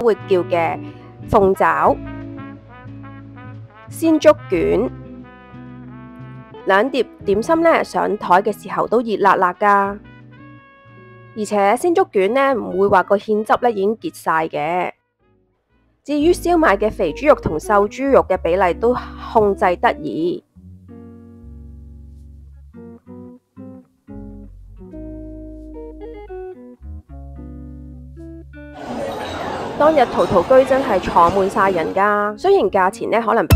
會叫嘅鳳爪、鮮竹卷，兩碟點心呢，上台嘅時候都熱辣辣㗎。而且鮮竹卷呢，唔會話個芡汁呢已經結晒嘅。至於燒賣嘅肥豬肉同瘦豬肉嘅比例都控制得宜。當日陶陶居真係坐滿晒人㗎，雖然價錢呢可能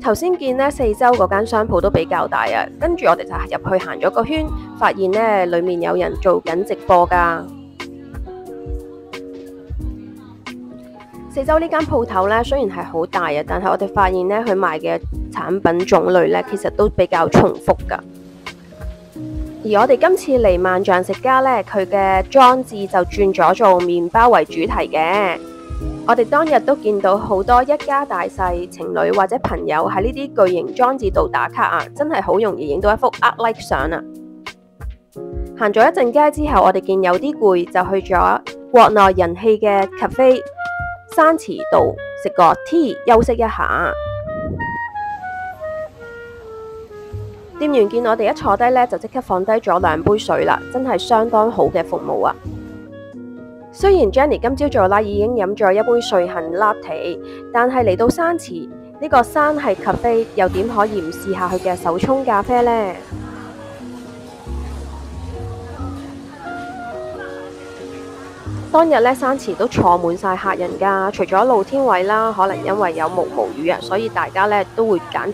頭先見呢四周嗰間商鋪都比較大啊，跟住我哋就入去行咗個圈，發現呢裏面有人做緊直播㗎。四周呢間鋪頭呢雖然係好大啊，但係我哋發現呢佢賣嘅產品種類呢其實都比較重複㗎。而我哋今次嚟萬象食家呢，佢嘅裝置就轉咗做麵包為主題嘅。我哋當日都見到好多一家大細、情侶或者朋友喺呢啲巨型裝置度打卡啊，真係好容易影到一幅 art like 相啊！行咗一陣街之後，我哋見有啲攰，就去咗國內人氣嘅 cafe 山池度食個 tea 休息一下。店員見我哋一坐低呢，就即刻放低咗2杯水啦，真係相當好嘅服務啊！雖然 Jenny 今朝早啦已經飲咗一杯瑞幸 latte， 但係嚟到山池呢個山系 cafe 又點可以唔試下佢嘅手沖咖啡呢？當日呢，山池都坐滿晒客人㗎，除咗露天位啦，可能因為有毛雨啊，所以大家呢都會揀